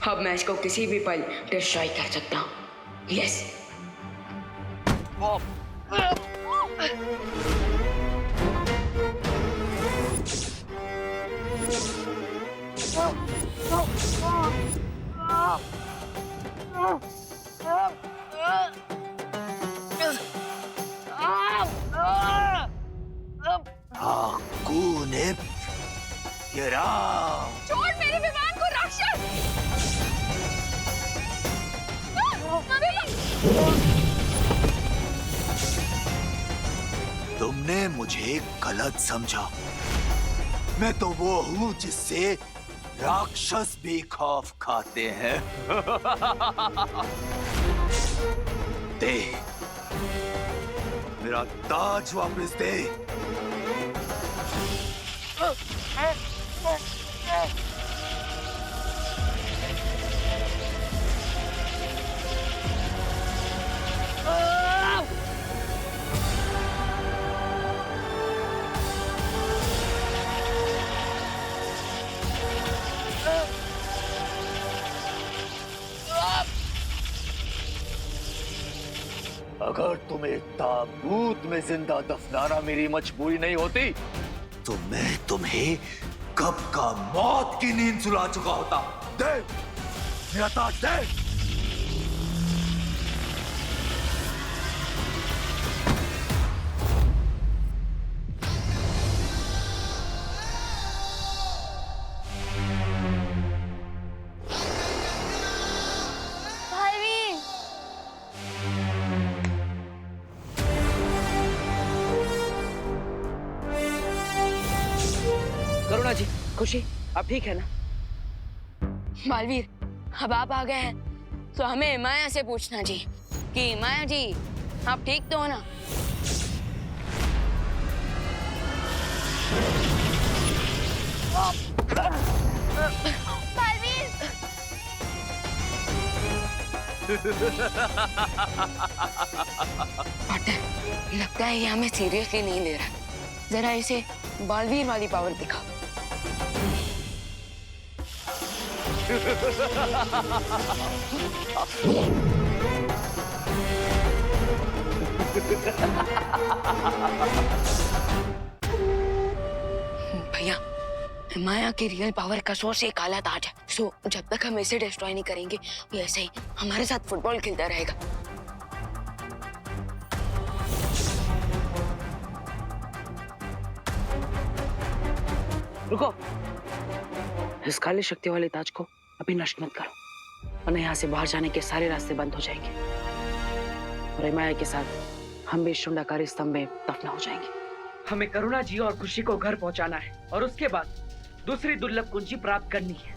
अब मैं इसको किसी भी पल डिस्ट्रॉय कर सकता हूँ। यस। छोड़ मेरे विमान को राक्षस! तुमने मुझे गलत समझा। मैं तो वो हूँ जिससे राक्षस भी खौफ खाते हैं। दे मेरा ताज वापस दे। अगर तुम्हें ताबूत में जिंदा दफनाना मेरी मजबूरी नहीं होती तो मैं तुम्हें कब का मौत की नींद सुला चुका होता। दे मेरा ताज दे। करुणा जी, खुशी, आप ठीक है ना? बालवीर, अब आप आ गए हैं तो हमें माया से पूछना जी कि माया जी आप ठीक तो हो ना? बालवीर! पार्टनर, लगता है ये हमें सीरियसली नहीं ले रहा। जरा इसे बालवीर वाली पावर दिखाओ। भैया, माया की रियल पावर का सोर्स एक काला ताज है। सो जब तक हम इसे डिस्ट्रॉय नहीं करेंगे ये ऐसे ही हमारे साथ फुटबॉल खेलता रहेगा। रुको, इस काली शक्ति वाले ताज को अभी नष्ट मत करो, वरना यहाँ से बाहर जाने के सारे रास्ते बंद हो जाएंगे और माया के साथ हम भी शुंडाकारी स्तंभ में दफना हो जाएंगे। हमें करुणा जी और खुशी को घर पहुंचाना है और उसके बाद दूसरी दुर्लभ कुंजी प्राप्त करनी है।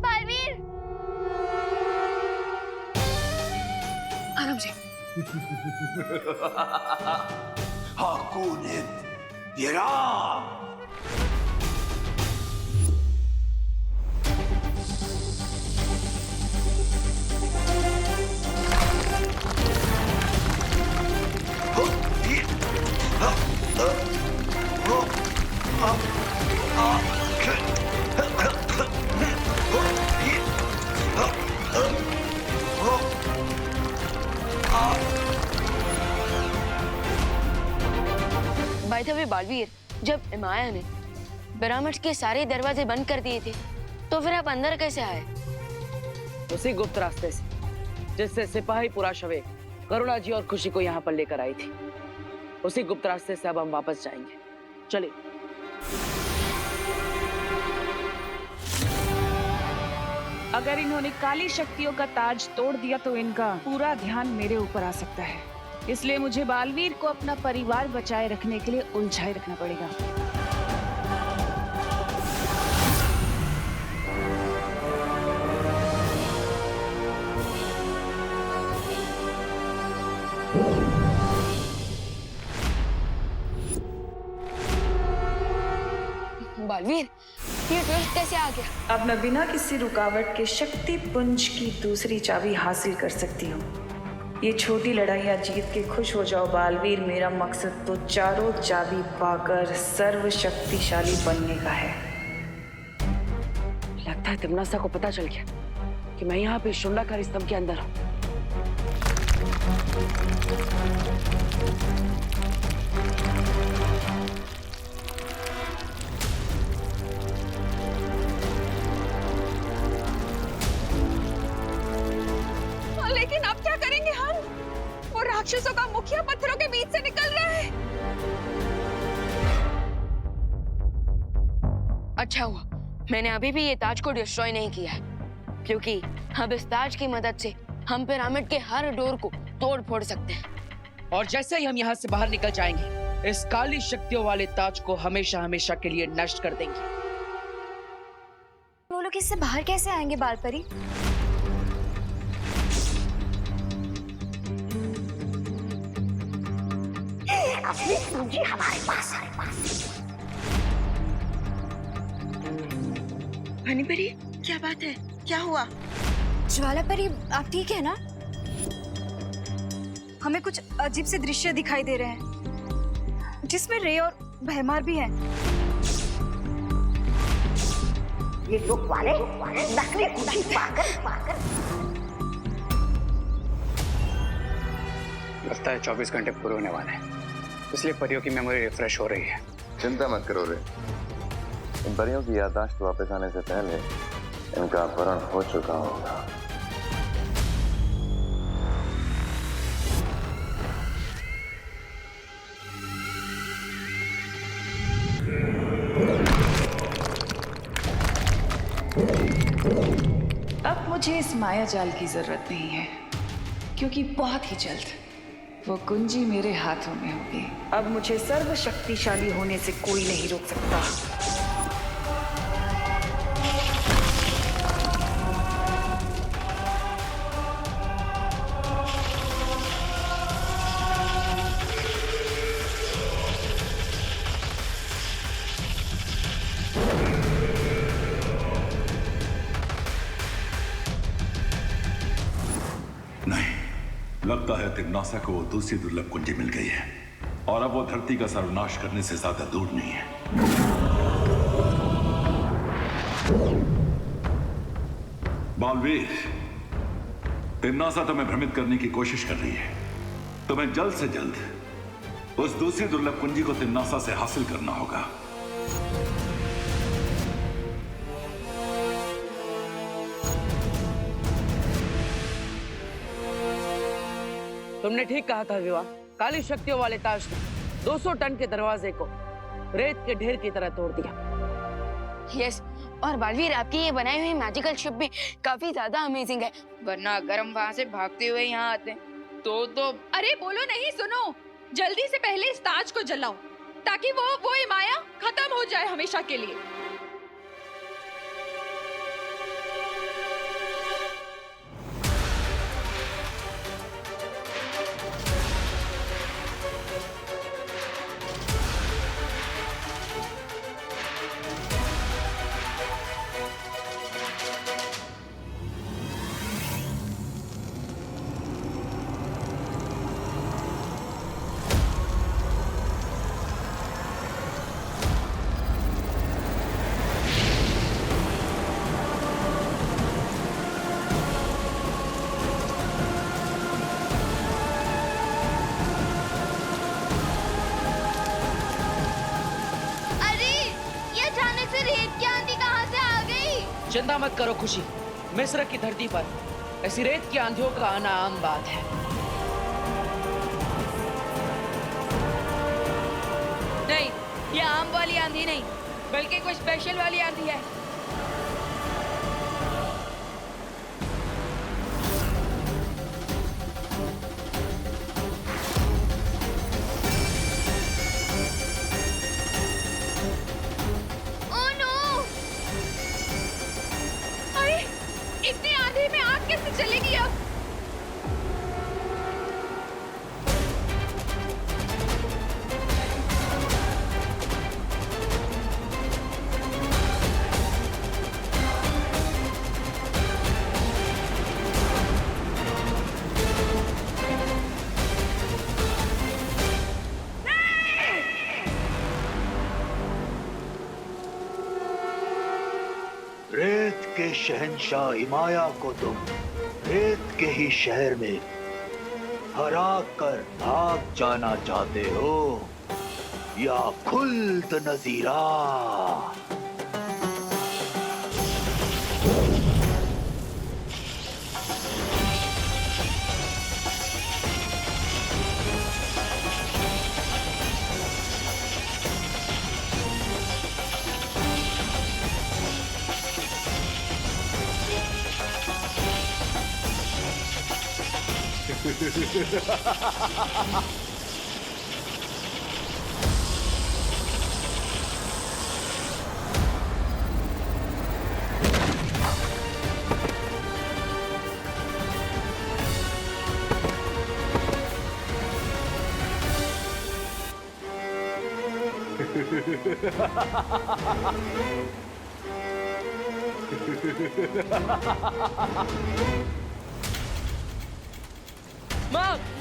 बालवीर! आराम से। हाकुनित येराम। बाय द वे बालवीर, जब माया ने पिरामिड के सारे दरवाजे बंद कर दिए थे तो फिर आप अंदर कैसे आए? उसी गुप्त रास्ते से जिससे सिपाही पुराशवे करुणा जी और खुशी को यहाँ पर लेकर आई थी। उसी गुप्त रास्ते से अब हम वापस जाएंगे। चलिए। अगर इन्होंने काली शक्तियों का ताज तोड़ दिया तो इनका पूरा ध्यान मेरे ऊपर आ सकता है। इसलिए मुझे बालवीर को अपना परिवार बचाए रखने के लिए उलझाए रखना पड़ेगा। बालवीर, ये ट्विस्ट कैसे आ गया? अब मैं बिना किसी रुकावट के शक्ति पुंज की दूसरी चाबी हासिल कर सकती हूँ। ये छोटी लड़ाइयाँ जीत के खुश हो जाओ बालवीर। मेरा मकसद तो चारों चाबी पाकर सर्वशक्तिशाली बनने का है। लगता है तिमनासा को पता चल गया कि मैं यहाँ पे शुंडाकारी स्तंभ के अंदर हूँ। लेकिन अब क्या करेंगे हम? वो राक्षसों का मुखिया पत्थरों के बीच से निकल रहा है। अच्छा हुआ मैंने अभी भी ये ताज को डिस्ट्रॉय नहीं किया है, क्योंकि अब इस ताज की मदद से हम पिरामिड के हर डोर को तोड़ फोड़ सकते हैं। और जैसे ही हम यहाँ से बाहर निकल जाएंगे, इस काली शक्तियों वाले ताज को हमेशा हमेशा के लिए नष्ट कर देंगे। वो लोग इससे बाहर कैसे आएंगे बालपरी? असली पूंजी हमारे पास है। हनीपरी, क्या बात है? क्या हुआ? ज्वाला परी, आप ठीक है ना? हमें कुछ अजीब से दृश्य दिखाई दे रहे हैं, जिसमें रे और भैमार भी हैं। ये लोग वाले नकली पूंजी पाकर लगता है 24 घंटे पूरे होने वाले हैं, इसलिए परियों की मेमोरी रिफ्रेश हो रही है। चिंता मत करो रे, इन परियों की याददाश्त वापस आने से पहले इनका अपहरण हो चुका होगा। अब मुझे इस माया जाल की जरूरत नहीं है, क्योंकि बहुत ही जल्द वो कुंजी मेरे हाथों में होगी। अब मुझे सर्वशक्तिशाली होने से कोई नहीं रोक सकता। लगता है तिमनासा को दूसरी दुर्लभ कुंजी मिल गई है और अब वो धरती का सर्वनाश करने से ज्यादा दूर नहीं है। बालवीर, तिमनासा तुम्हें भ्रमित करने की कोशिश कर रही है। तुम्हें जल्द से जल्द उस दूसरी दुर्लभ कुंजी को तिमनासा से हासिल करना होगा। तुमने ठीक कहा था विवाह। काली शक्तियों वाले ताज ने 200 टन के दरवाजे को रेत के ढेर की तरह तोड़ दिया। यस, और बालवीर आपकी ये बनाई हुई मैजिकल शिप भी काफी ज्यादा अमेजिंग है, वरना अगर हम वहाँ से भागते हुए यहाँ आते तो अरे बोलो नहीं, सुनो, जल्दी से पहले इस ताज को जलाओ ताकि वो माया खत्म हो जाए हमेशा के लिए। चिंता मत करो खुशी, मिस्र की धरती पर ऐसी रेत की आंधियों का आना आम बात है। नहीं, ये आम वाली आंधी नहीं, बल्कि कोई स्पेशल वाली आंधी है। इतनी आंधी में आग कैसे चलेगी अब? के शहंशाह इमाया को तुम रेत के ही शहर में हरा कर भाग जाना चाहते हो या खुल्द नजीरा?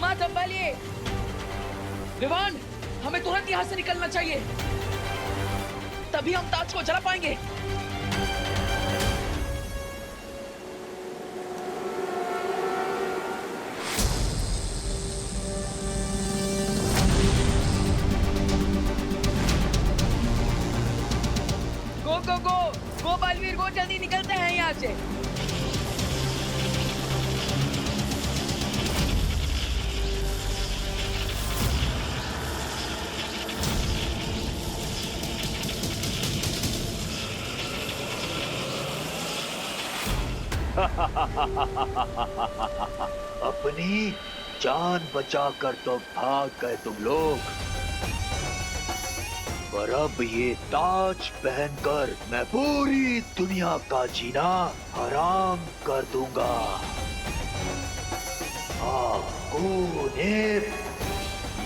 माँ संभालिए। विवान, हमें तुरंत यहाँ से निकलना चाहिए, तभी हम ताज को जला पाएंगे। गो गो गो गो बालवीर गो, जल्दी निकलते हैं यहाँ से। अपनी जान बचाकर तो भाग गए तुम लोग, पर अब ये ताज पहनकर मैं पूरी दुनिया का जीना हराम कर दूंगा। आपको नेर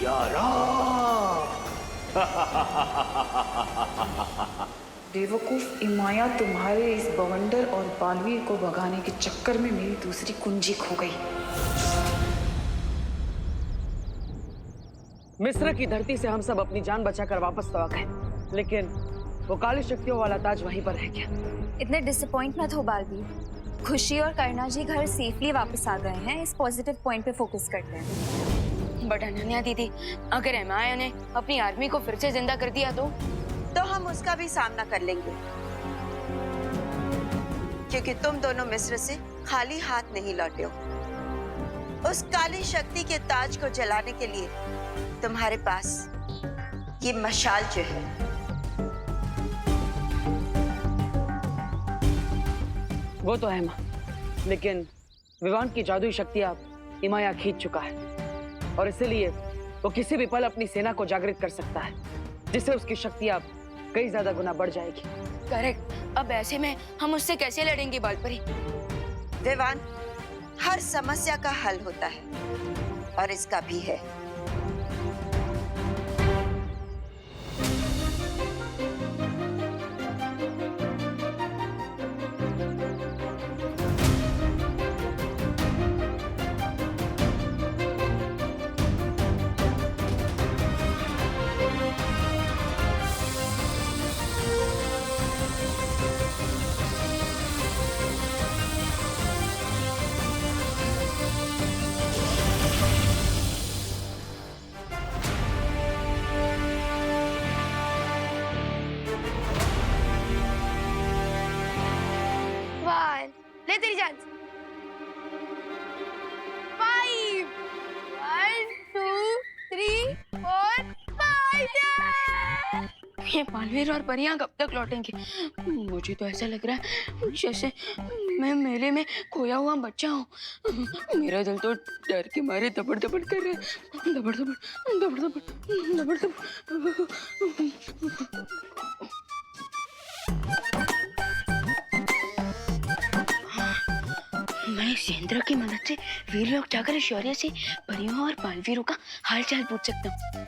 या राम। बेवकूफ इमाया, तुम्हारे इस बवंडर और बालवीर को भगाने के चक्कर में मेरी दूसरी कुंजी खो गई। मिस्र की धरती से हम सब अपनी जान बचाकर वापस तो आ गए, लेकिन वो काली शक्तियों वाला ताज वहीं पर रह गया। इतने डिसअपॉइंट मत हो बालवीर। खुशी और करना जी घर सेफली वापस आ गए हैं, इस पॉजिटिव पॉइंट पे फोकस करते हैं। बट अनन्या दीदी, अगर एमाया ने अपनी आर्मी को फिर से जिंदा कर दिया तो हम उसका भी सामना कर लेंगे, क्योंकि तुम दोनों मिस्र से खाली हाथ नहीं लौटे हो। उस काली शक्ति के ताज को जलाने के लिए तुम्हारे पास ये मशाल जो है, वो तो है माँ, लेकिन विवान की जादुई शक्तियां इमाया खींच चुका है, और इसीलिए वो किसी भी पल अपनी सेना को जागृत कर सकता है, जिससे उसकी शक्तियां कई ज्यादा गुना बढ़ जाएगी। करेक्ट। अब ऐसे में हम उससे कैसे लड़ेंगे बालपरी? विवान, हर समस्या का हल होता है, और इसका भी है। ले तेरी जान। 5 1 2 3 4 5। ये बालवीर और परियां कब तक लौटेंगे? मुझे तो ऐसा लग रहा है जैसे मैं मेले में खोया हुआ बच्चा हूँ। मेरा दिल तो डर के मारे दबड़ दबड़ कर रहा है, दबड़ दबड़ दबड़ दबड़ दबड़ दबड़। मैं इस यंत्र की मदद से वीर लोग जाकर शौर्य से परियों और बालवीरों का हालचाल पूछ सकता हूँ,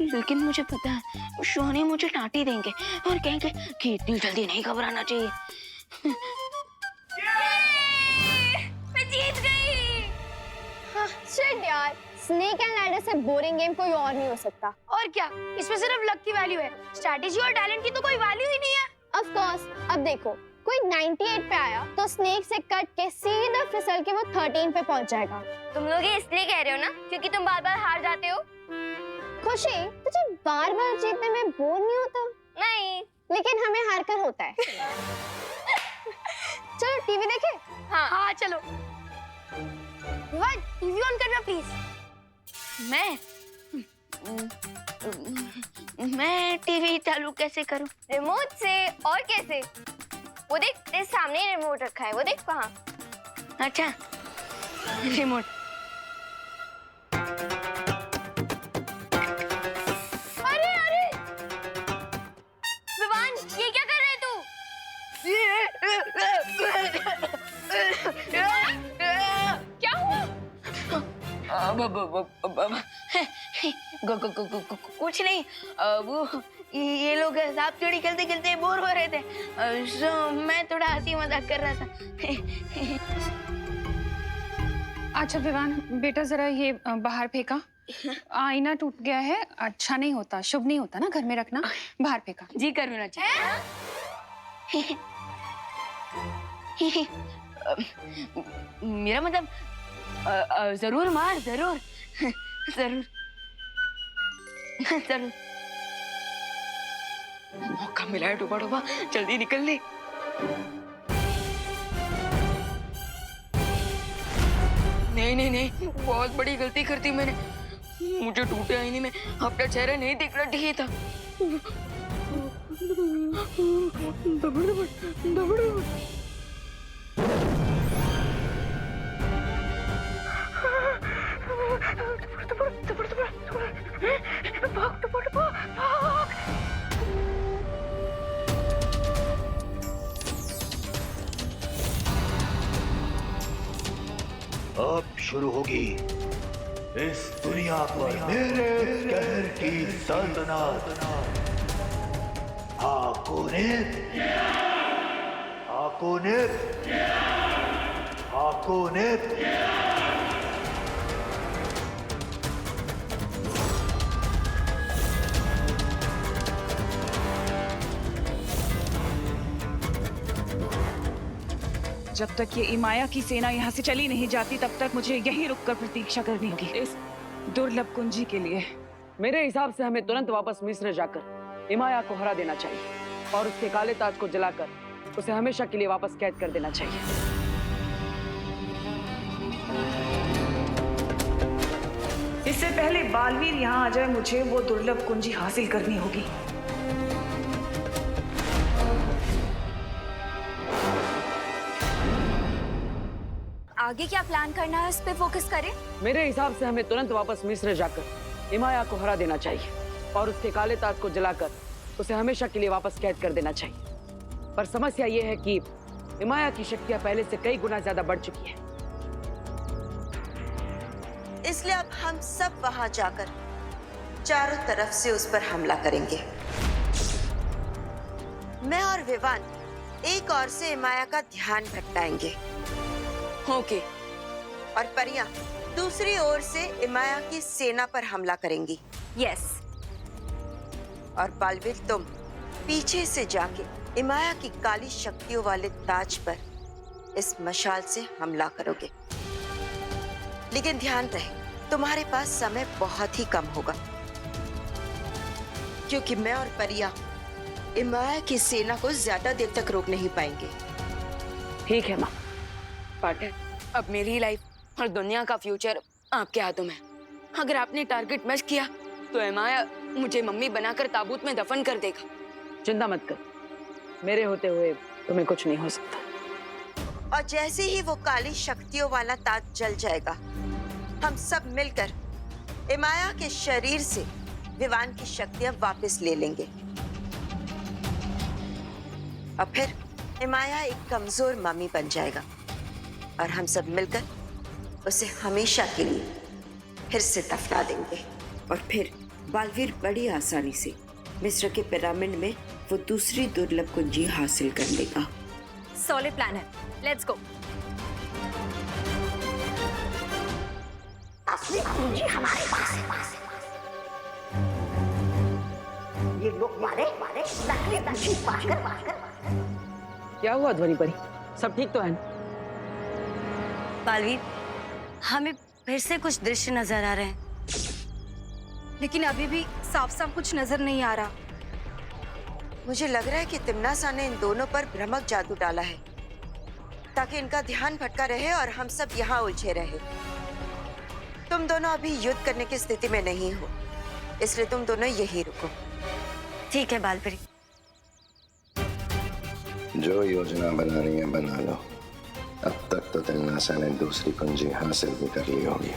लेकिन मुझे पता है शौर्य मुझे डांटी देंगे और कहेंगे कि इतनी जल्दी नहीं घबराना चाहिए। मैं जीत गई। हाँ, शिट यार, स्नेक एंड लैडर से बोरिंग गेम कोई और नहीं हो सकता। और क्या, इसमें सिर्फ लक की वैल्यू है, स्ट्रैटेजी और टैलेंट की तो कोई वैल्यू ही नहीं है। ऑफ कोर्स, अब देखो कोई 98 पे आया तो स्नेक से कट के सीधा फिसल के वो 13 पे पहुंच जाएगा। तुम लोग ये इसलिए कह रहे हो ना क्योंकि तुम बार बार हार जाते हो? खुशी, तुझे बार बार जीतने में बोर नहीं होता? नहीं, लेकिन हमें हार कर होता है। चलो टीवी देखें? हाँ चलो। विवान, टीवी ऑन करना प्लीज। मैं टीवी चालू कैसे करूं? रिमोट से। और कैसे? वो देख, तेरे सामने ही रिमोट रखा है, वो देख वहाँ। अच्छा, रिमोट। अरे अरे विवान, ये क्या कर रहे तू? क्या हुआ? कुछ नहीं, वो ये लोग सांप सीढ़ी खेलते खेलते बोर हो रहे थे, सो मैं थोड़ा हंसी मजाक कर रहा था। अच्छा विवान बेटा, जरा ये बाहर फेंका। आईना टूट गया है, अच्छा नहीं होता, शुभ नहीं होता ना घर में रखना। बाहर फेंका। जी करुणा जी। मेरा मतलब जरूर मार, जरूर जरूर जरूर। मौका मिला है डूबा डूबा, जल्दी निकल ले। नहीं नहीं नहीं, बहुत बड़ी गलती कर दी मैंने। मुझे टूटे आईने में अपना चेहरा नहीं दिखना चाहिए था। दबड़ दबड़ दबड़ दबड़। अब शुरू होगी इस दुनिया पर मेरे कहर की सल्तनत। हाकोनित, हाकोनित, हाकोनित। जब तक ये इमाया की सेना यहाँ से चली नहीं जाती तब तक मुझे यहीं रुककर प्रतीक्षा करनी होगी इस दुर्लभ कुंजी के लिए। मेरे हिसाब से हमें तुरंत वापस मिस्र जाकर इमाया को हरा देना चाहिए और उसके काले ताज को जलाकर उसे हमेशा के लिए वापस कैद कर देना चाहिए। इससे पहले बालवीर यहाँ आ जाए, मुझे वो दुर्लभ कुंजी हासिल करनी होगी। आगे क्या प्लान करना है, उस पे फोकस करें। मेरे हिसाब से हमें तुरंत वापस मिस्र जाकर इमाया को हरा देना चाहिए और उसके काले ताज को जलाकर उसे हमेशा के लिए वापस कैद कर देना चाहिए। पर समस्या ये है कि इमाया की शक्तियां पहले से कई गुना ज्यादा बढ़ चुकी है। इसलिए अब हम सब वहां जाकर चारों तरफ से उस पर हमला करेंगे। मैं और विवान एक ओर से इमाया का ध्यान भटकाएंगे। ओके। और परियां दूसरी ओर से इमाया की सेना पर हमला करेंगी। यस। और बालवीर तुम पीछे से जाके इमाया की काली शक्तियों वाले ताज पर इस मशाल से हमला करोगे। लेकिन ध्यान रहे, तुम्हारे पास समय बहुत ही कम होगा, क्योंकि मैं और परिया इमाया की सेना को ज्यादा देर तक रोक नहीं पाएंगे। ठीक है माँ। पार्टनर, अब मेरी लाइफ और दुनिया का फ्यूचर आपके हाथों में। अगर आपने टारगेट मिस किया तो इमाया मुझे मम्मी बनाकर ताबूत में दफन कर देगा। चिंता मत कर, मेरे होते हुए तुम्हें कुछ नहीं हो सकता। और जैसे ही वो काली शक्तियों वाला ताज जल जाएगा, हम सब मिलकर इमाया के शरीर से विवान की शक्तियां वापस ले लेंगे। और फिर इमाया एक कमजोर मम्मी बन जाएगा और हम सब मिलकर उसे हमेशा के लिए फिर से दफना देंगे। और फिर बालवीर बड़ी आसानी से मिस्र के पिरामिड में वो दूसरी दुर्लभ कुंजी हासिल कर लेगा। सॉलिड प्लान है, लेट्स गो। असली कुंजी हमारे पास है। ये लोग मारे नकली कुंजी पाकर क्या हुआ ध्वनि परी? सब ठीक तो है ना? बालवीर, हमें फिर से कुछ दृश्य नजर आ रहे हैं, लेकिन अभी भी साफ साफ कुछ नजर नहीं आ रहा। मुझे लग रहा है कि तिम्नासा ने इन दोनों पर भ्रमक जादू डाला है ताकि इनका ध्यान भटका रहे और हम सब यहाँ उलझे रहे। तुम दोनों अभी युद्ध करने की स्थिति में नहीं हो, इसलिए तुम दोनों यही रुको। ठीक है बालवीर। जो योजना बना रही है बना लो। अब तक तो तिम्नासा ने दूसरी कुंजी हासिल भी कर ली होगी।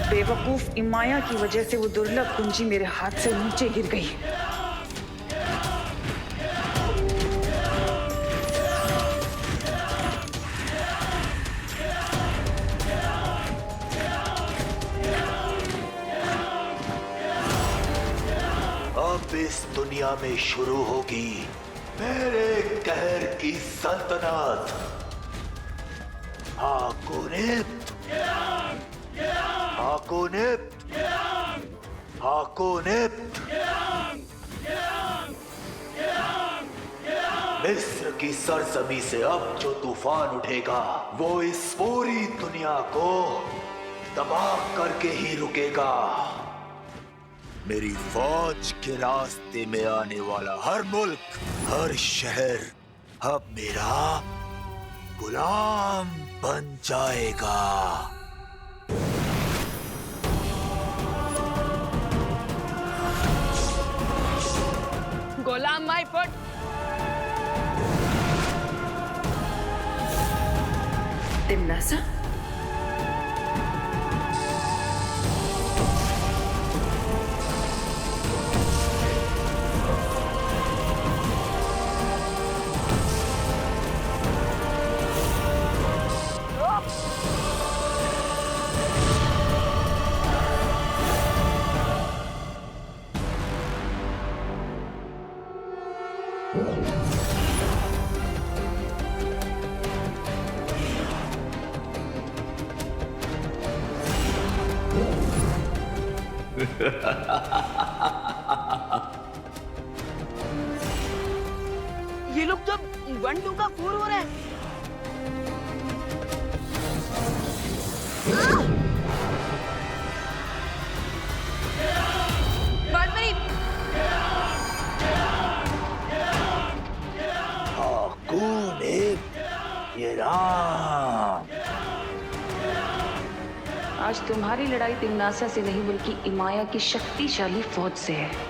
बेवकूफ इमाया की वजह से वो दुर्लभ कुंजी मेरे हाथ से नीचे गिर गई। अब इस दुनिया में शुरू होगी मेरे कहर की सल्तनत। हाकोनिप्त, हाकोनिप्त, हाकोनिप्त। मिस्र की सरजमी से अब जो तूफान उठेगा वो इस पूरी दुनिया को तबाह करके ही रुकेगा। मेरी फौज के रास्ते में आने वाला हर मुल्क, हर शहर अब मेरा गुलाम बन जाएगा। गुलाम माई फुट। तिम्नासा, ये लोग जब 1-2 का 4 हो रहा है। ये राम। आज तुम्हारी लड़ाई तिम्नासा से नहीं बल्कि इमाया की शक्तिशाली फौज से है।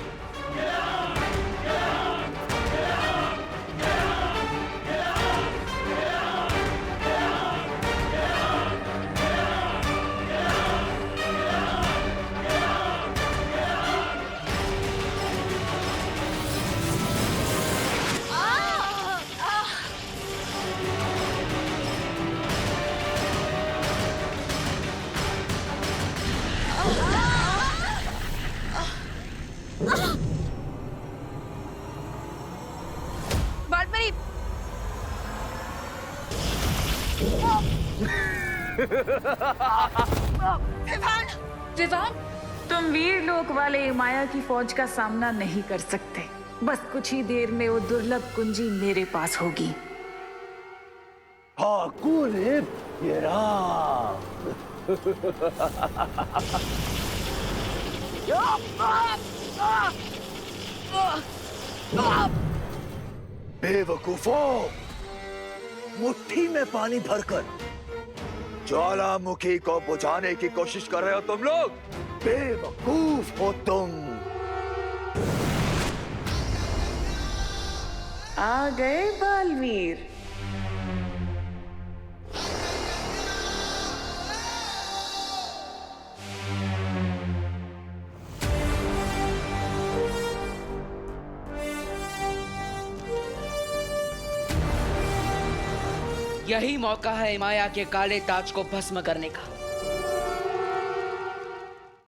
विवान, तुम वीर लोक वाले इमाया की फौज का सामना नहीं कर सकते। बस कुछ ही देर में वो दुर्लभ कुंजी मेरे पास होगी। हाकोनिप्त, ये राम। बेवकूफों, मुट्ठी में पानी भरकर ज्वालामुखी को बुझाने की कोशिश कर रहे हो तुम लोग। बेवकूफ हो तुम। आ गए बालवीर। यही मौका है इमाया के काले ताज को भस्म करने का।